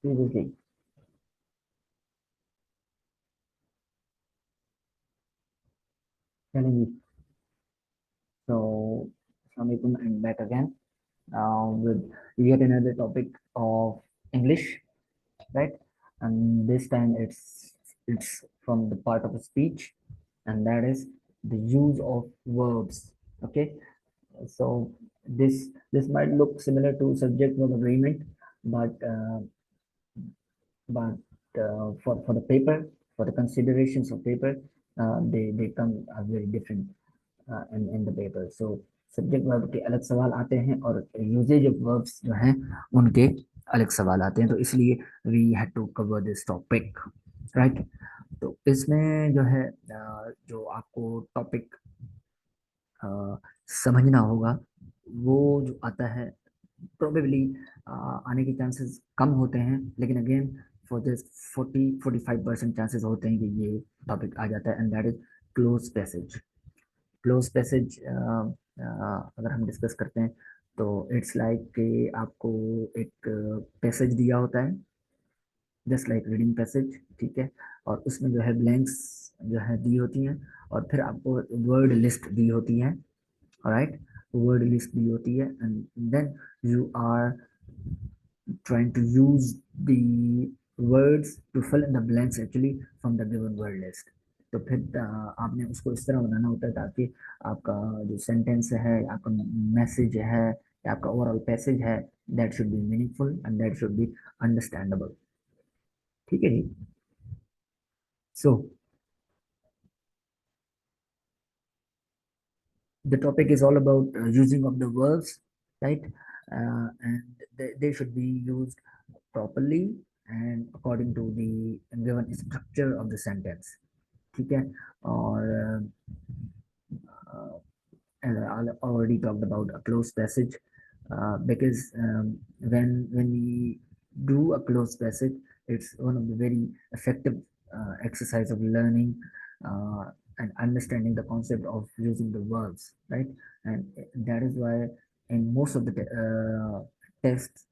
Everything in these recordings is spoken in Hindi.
previously. Telling you. So, Assalamualaikum and back again with yet another topic of English, right? And this time it's from the part of a speech, and that is the use of verbs. Okay, so this might look similar to subject verb agreement, but but for the paper, for the considerations of paper, they come very different in the paper. So subject verb के अलग सवाल आते हैं और यूजेज ऑफ वर्ब्स जो हैं उनके अलग सवाल आते हैं, तो इसलिए we had to cover this topic, right. तो इसमें जो है जो आपको टॉपिक समझना होगा वो जो आता है प्रोबेबली आने के चांसेस कम होते हैं, लेकिन अगेन फॉर जस्ट 40-45% चांसेस होते हैं कि ये टॉपिक आ जाता है, and that is close passage. Close passage अगर हम डिस्कस करते हैं तो इट्स लाइक कि आपको एक पैसेज दिया होता है, जस्ट लाइक रीडिंग पैसेज, ठीक है, और उसमें जो है ब्लैंक्स जो है दी होती हैं, और फिर आपको वर्ड लिस्ट दी होती है, राइट, वर्ड लिस्ट दी होती है, and then you are trying to use the words to fill in the blanks actually from the given word list। तो फिर आपने उसको इस तरह बनाना होता है ताकि आपका जो सेंटेंस है, आपका मैसेज है, या आपका ओवरऑल पैसेज है, that should be meaningful and that should be understandable. ठीक है जी। सो the topic is all about using of the verbs, right? And they should be used properly and according to the given structure of the sentence, ठीक है। और as I already talked about a close passage, because when we do a close passage, it's one of the very effective exercise of learning and understanding the concept of using the verbs, right? And that is why in most of the tests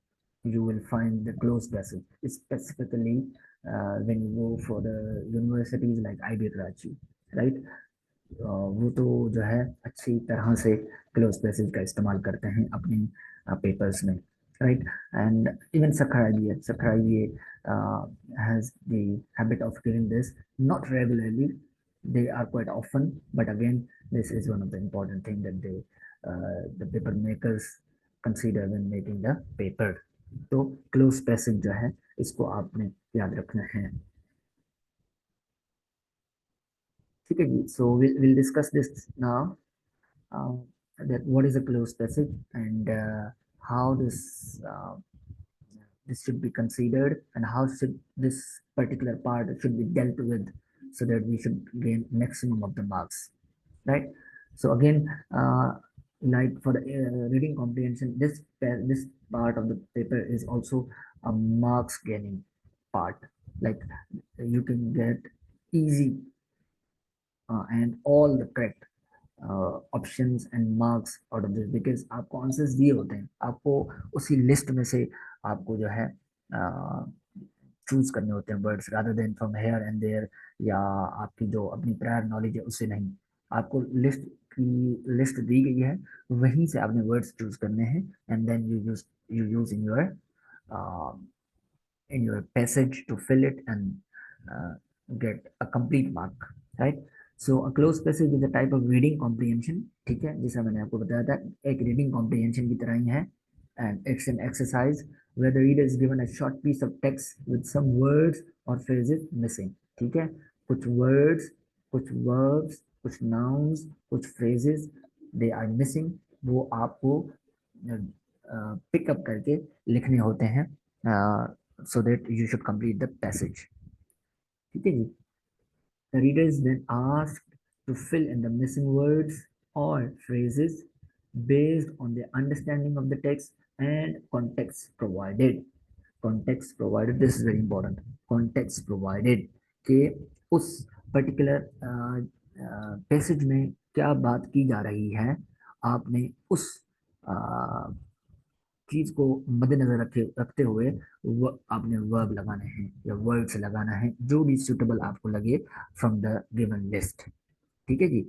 you will find the close passage, specifically when you go for the universities like IB Karachi, right? वो तो जो है अच्छी तरह से क्लोज पैसेज का इस्तेमाल करते हैं अपनी पेपर्स में, right. And even Sakhrai has the habit of doing this, not regularly, they are quite often, but again this is one of the important thing that the paper makers consider when making the paper। तो क्लोज पैसेज जो है इसको आपने याद रखना है, ठीक है जी। सो we'll discuss this now, uh, that what is a closed passage and how this should be considered and how should this particular part should be dealt with so that we should gain maximum of the marks, right? So again, like for the reading comprehension, this part of the paper is also a marks gaining part, like you can get easy and all the correct options and marks out of this, because आपको आंसर्स दिए होते हैं, आपको उसी लिस्ट में से आपको जो है चूज करने होते हैं words, rather than from here and there, या आपकी जो अपनी प्रायर नॉलेज है उससे नहीं। आपको लिस्ट दी गई है, वहीं से आपने वर्ड्स चूज करने हैं, and then you use in your passage to fill it and get a complete mark, right? So a closed passage is a type of reading comprehension, ठीक है, जैसा मैंने आपको बताया था एक reading comprehension की तरह ही है, and it's an exercise where the reader is given a short piece of text with some words or phrases missing, ठीक है, कुछ words, कुछ verbs, कुछ nouns, कुछ phrases they are missing, वो आपको पिक अप करके लिखने होते हैं, so that you should complete the passage, ठीक है जी। The reader is then asked to fill in the missing words or phrases based on their understanding of the text and context provided। Context provided, this is very important, context provided कि उस particular passage में क्या बात की जा रही है, आपने उस चीज को मद्देनजर रखते हुए वो आपने वर्ब लगाने हैं या वर्ड्स लगाना है जो भी सुटेबल आपको लगे फ्रॉम द गिवन लिस्ट। ठीक है जी।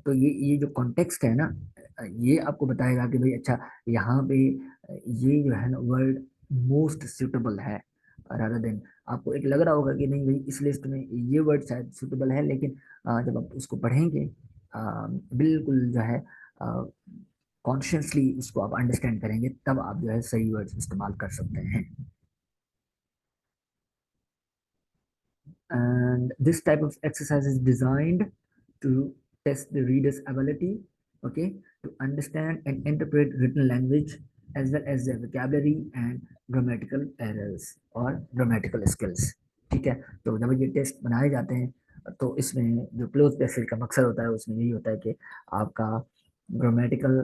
तो ये जो कॉन्टेक्स्ट है ना, ये आपको बताएगा कि भाई अच्छा, यहाँ पे ये जो है ना वर्ड मोस्ट सुटेबल है, रादर देन आपको एक लग रहा होगा कि नहीं भाई इस लिस्ट में ये वर्ड शायद सुटेबल है, लेकिन जब आप उसको पढ़ेंगे बिल्कुल जो है कॉन्शियसली उसको आप अंडरस्टैंड करेंगे, तब आप जो है सही वर्ड्स इस्तेमाल कर सकते हैं। And this type of exercise is designed to test the reader's ability, okay, to understand and interpret written language as well as their vocabulary and grammatical errors or grammatical skills। ठीक है। तो जब ये टेस्ट बनाए जाते हैं तो इसमें जो क्लोज पैसेज का मकसद होता है उसमें यही होता है कि आपका ग्रामेटिकल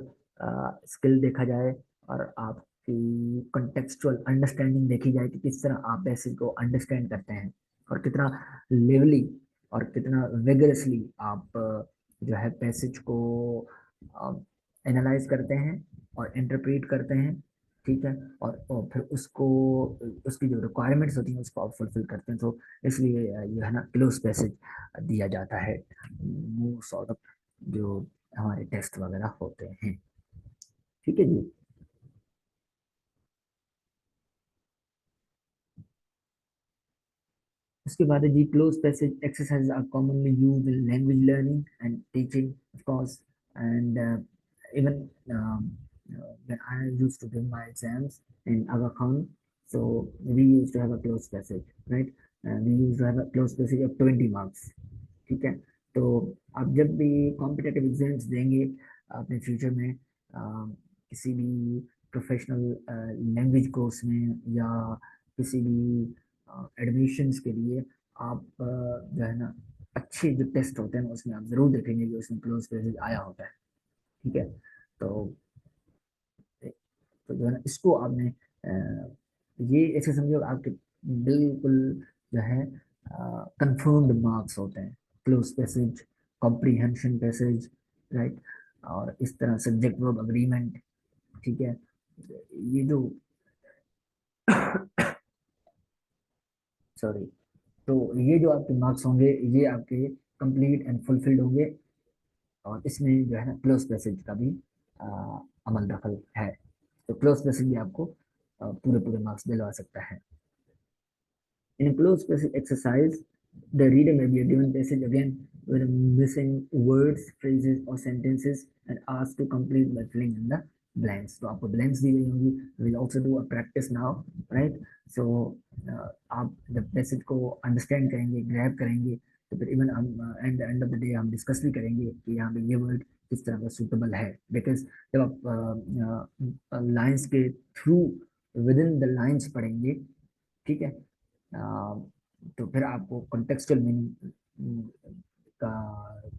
स्किल देखा जाए और आपकी कॉन्टेक्चुअल अंडरस्टैंडिंग देखी जाए कि किस तरह आप पैसेज को अंडरस्टैंड करते हैं और कितना लेवली और कितना वेगरसली आप जो है पैसेज को एनालाइज करते हैं और इंटरप्रेट करते हैं। ठीक है। और फिर उसको उसकी जो रिक्वायरमेंट्स होती हैं उसको आप फुलफिल करते हैं। तो इसलिए ये है ना क्लोज पैसेज दिया जाता है मोस्ट ऑफ जो हमारे टेस्ट वगैरह होते हैं। ठीक है जी। उसके बाद है जी cloze passage exercise are commonly used in language learning and teaching of course and even when I used to give my exams in Aga Khan, so we used to have a closed passage, right? We used to have a closed passage of 20 marks। ठीक है। तो आप जब भी कॉम्पिटेटिव एग्जाम्स देंगे अपने फ्यूचर में किसी भी प्रोफेशनल लैंग्वेज कोर्स में या किसी भी एडमिशन्स के लिए, आप जो है ना अच्छे जो टेस्ट होते हैं उसमें आप जरूर देखेंगे कि उसमें क्लोज पैसेज आया होता है। ठीक है। तो तो जो है ना इसको आपने ये ऐसे समझो आपके बिल्कुल जो है कंफर्म्ड मार्क्स होते हैं close passage, comprehension passage, right. और इस तरह सब्जेक्ट वर्ब अग्रीमेंट। ठीक है। ये जो सॉरी, तो ये जो आपके मार्क्स होंगे ये आपके कंप्लीट एंड फुलफिल्ड होंगे और इसमें जो है ना क्लोज पैसेज का भी आ, अमल दखल है। तो क्लोज पैसेज भी आपको पूरे पूरे मार्क्स दिलवा सकता है। In a closed passage exercise, the reader may be given passage again with missing words, phrases or sentences and asked to complete by filling in the blanks। तो आपको blanks दी गई होंगी। We'll also do a practice now, right? So आप जब passage को understand करेंगे, grab करेंगे, तो फिर even हम and end of the day हम डिस्कस भी करेंगे कि यहाँ पे ये वर्ड किस तरह का सुटेबल है। बिकॉज जब आप लाइंस के through with in the lines पढ़ेंगे, ठीक है, तो फिर आपको कॉन्टेक्सचुअल मीनिंग का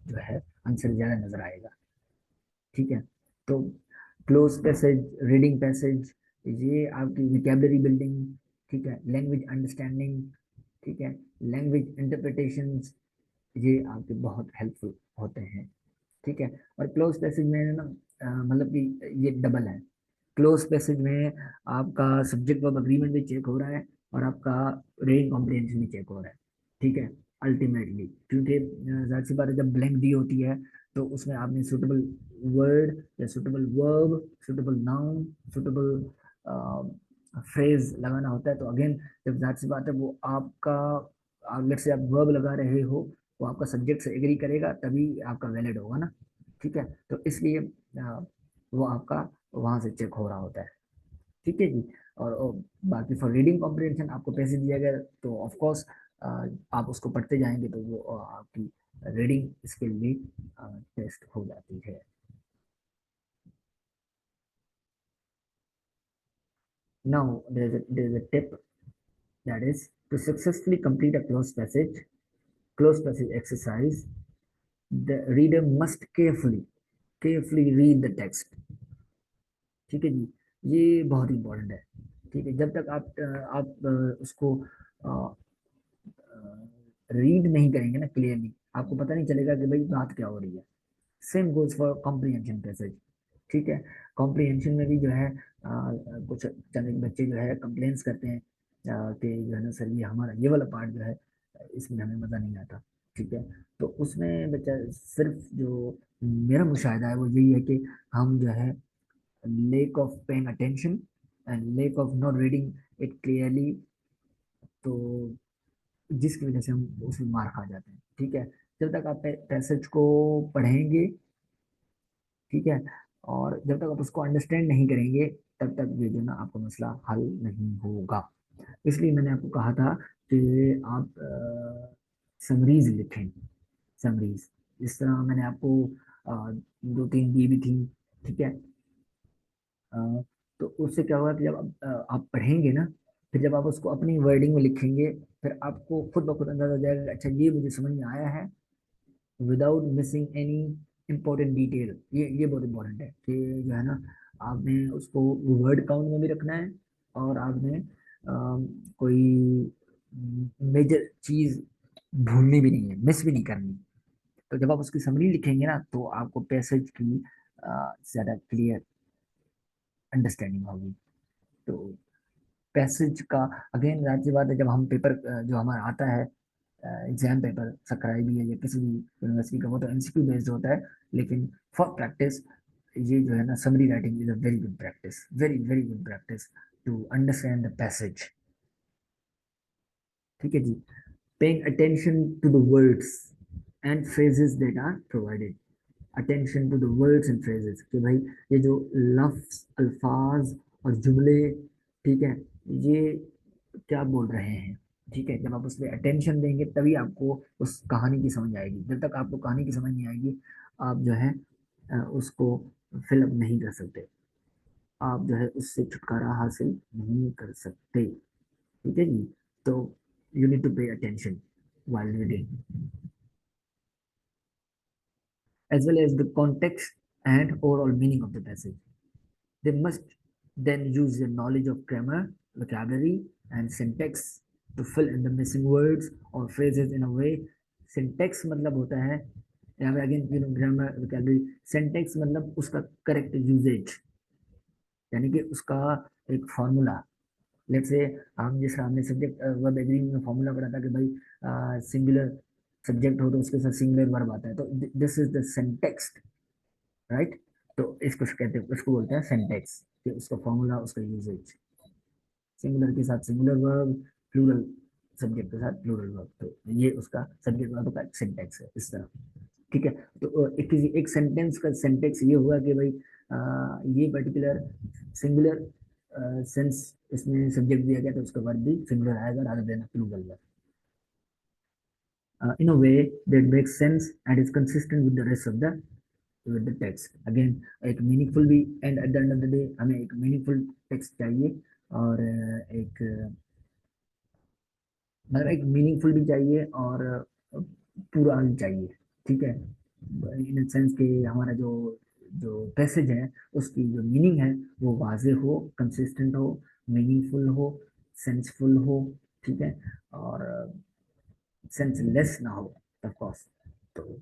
जो है आंसर ज़्यादा नजर आएगा। ठीक है। तो क्लोज पैसेज, रीडिंग पैसेज, ये आपकी विकेबलरी बिल्डिंग, ठीक है, लैंग्वेज अंडरस्टैंडिंग, ठीक है, लैंग्वेज इंटरप्रिटेशन, ये आपके बहुत हेल्पफुल होते हैं। ठीक है। और क्लोज पैसेज में ना मतलब कि ये डबल है। क्लोज पैसेज में आपका सब्जेक्ट वर्ब अग्रीमेंट भी चेक हो रहा है और आपका रीडिंग कॉम्प्रिहेंशन भी चेक हो रहा है। ठीक है। अल्टीमेटली क्योंकि जाहिर सी बात है जब ब्लैंक दी होती है तो उसमें आपने सुटेबल वर्ड या suitable verb, suitable noun, suitable phrase लगाना होता है। तो अगेन जब जाहिर सी बात है वो आपका लेट्स से आप वर्ब लगा रहे हो, वो आपका सब्जेक्ट से एग्री करेगा तभी आपका वैलिड होगा ना। ठीक है। तो इसलिए वो आपका वहां से चेक हो रहा होता है। ठीक है जी। और बाकी फॉर रीडिंग कॉम्प्रिहेंशन आपको पैसे दिया गया तो ऑफ कोर्स आप उसको पढ़ते जाएंगे तो वो आपकी रीडिंग स्किल भी टेस्ट हो जाती है। Now there is a tip, that is to successfully complete a cloze passage exercise the reader must carefully read the text. ठीक है जी। ये बहुत इंपॉर्टेंट है। ठीक है। जब तक आप उसको रीड नहीं करेंगे ना क्लियरली, आपको पता नहीं चलेगा कि भाई बात क्या हो रही है। Same goes for comprehension passage. ठीक है। कॉम्प्रीहेंशन में भी जो है कुछ चंद बच्चे जो है कंप्लेंट्स करते हैं कि जो है ना सर, ये हमारा ये वाला पार्ट जो है इसमें हमें मज़ा नहीं आता। ठीक है, तो उसमें बच्चा सिर्फ जो मेरा मुशाहिदा है वो यही है कि हम जो है lake of paying attention and lake of not reading it clearly, तो जिसकी वजह से हम उसमें मार खा जाते हैं। ठीक है, जब तक आप पैसेज को पढ़ेंगे, ठीक है, और जब तक आप उसको अंडरस्टैंड नहीं करेंगे, तब तक ये जो ना आपका मसला हल नहीं होगा। इसलिए मैंने आपको कहा था कि आप समरीज लिखें, समरीज। इस तरह मैंने आपको दो तीन दी भी थी। ठीक है, अ, तो उससे क्या होगा कि जब आप पढ़ेंगे ना, फिर जब आप उसको अपनी वर्डिंग में लिखेंगे, फिर आपको खुद ब खुद अंदाजा हो जाएगा कि अच्छा ये मुझे समझ में आया है, without missing any important detail. ये बहुत इंपॉर्टेंट है कि जो है ना, आपने उसको वर्ड काउंट में भी रखना है, और आपने कोई मेजर चीज भूलनी भी नहीं है, मिस भी नहीं करनी। तो जब आप उसकी समरी लिखेंगे ना, तो आपको पैसेज की ज्यादा क्लियर अंडरस्टैंडिंग होगी। तो पैसेज का अगेन राज्य बात है, जब हम पेपर जो हमारा आता है एग्जाम पेपर सकराई है या किसी भी यूनिवर्सिटी का, वो तो एमसीक्यू बेस्ड होता है। लेकिन फॉर प्रैक्टिस ये जो है ना summary writing is a very good practice, very very good practice to understand the passage. ठीक है जी, paying attention to the words and phrases that are provided. Attention to the words and phrases, कि भाई ये जो लफ्ज, अल्फाज और जुमले, ठीक है, ये क्या बोल रहे हैं। ठीक है, जब आप उसमें अटेंशन देंगे तभी आपको उस कहानी की समझ आएगी। जब तक आपको कहानी की समझ नहीं आएगी, आप जो है उसको फिलअप नहीं कर सकते, आप जो है उससे छुटकारा हासिल नहीं कर सकते। ठीक है जी, तो you need to pay attention while reading, as well as the context and overall meaning of the passage. They must then use their knowledge of grammar, vocabulary, and syntax to fill in the missing words or phrases in a way. Syntax मतलब होता है, यहाँ पे again you know grammar, vocabulary, syntax मतलब उसका करेक्ट यूजेज, यानी कि उसका एक फॉर्मूला। लेट्स से हम जिस हमने सब्जेक्ट वर्ब एग्रीइंग में फॉर्मूला पढ़ा था कि भाई सिंगुलर सब्जेक्ट हो तो उसके साथ सिंगुलर वर्ब आता है, तो this is the syntax, right. तो इसको कहते हैं, उसको बोलते हैं सिंटेक्स, कि उसका फॉर्मूला, उसका यूजेज, सिंगुलर के साथ सिंगुलर वर्ब, प्लूरल सब्जेक्ट के साथ प्लूरल वर्ब, तो ये उसका सब्जेक्ट वर्ब का सिंटेक्स है इस तरह। ठीक है, तो एक सेंटेंस का सिंटेक्स ये हुआ कि भाई ये पर्टिकुलर सिंगुलर सेंस इसमें सब्जेक्ट दिया गया, तो उसका वर्ब भी सिंगुलर आएगा rather than plural verb, in a way that makes sense and is consistent with the rest of the with the text. Again, एक मीनिंगफुल भी, and at the end of the day हमें एक मीनिंगफुल टेक्स्ट चाहिए, और एक मतलब एक मीनिंगफुल भी चाहिए, और पूरा भी चाहिए। ठीक है, इन सेंस कि हमारा जो जो पैसेज है उसकी जो मीनिंग है वो वाजे हो, कंसिस्टेंट हो, मीनिंगफुल हो, सेंसफुल हो। ठीक है, और सेंसलेस ना हो, ऑफ कोर्स। तो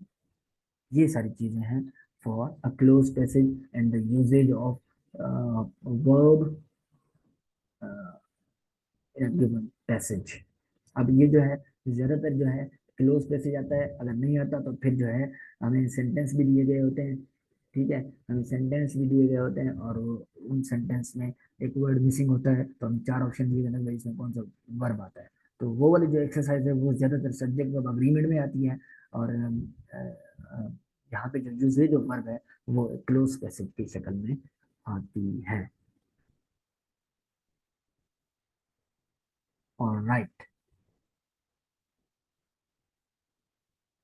ये सारी चीजें हैं for a cloze passage and the usages of verb in a given passage. अब ये जो है ज्यादातर जो है क्लोज पैसेज आता है, अगर नहीं आता तो फिर जो है हमें सेंटेंस भी दिए गए होते हैं। ठीक है, हमें सेंटेंस भी दिए गए होते हैं, और उन सेंटेंस में एक वर्ड मिसिंग होता है, तो हम चार ऑप्शन दिए गए भाई इसमें कौन सा वर्ब आता है। तो वो वाली जो एक्सरसाइज है वो ज्यादातर सब्जेक्ट वर्ब अग्रीमेंट में आती है, और यहाँ पे जो यूजेज ऑफ वर्ब है वो क्लोज पैसेज की शक्ल में आती है। ऑलराइट,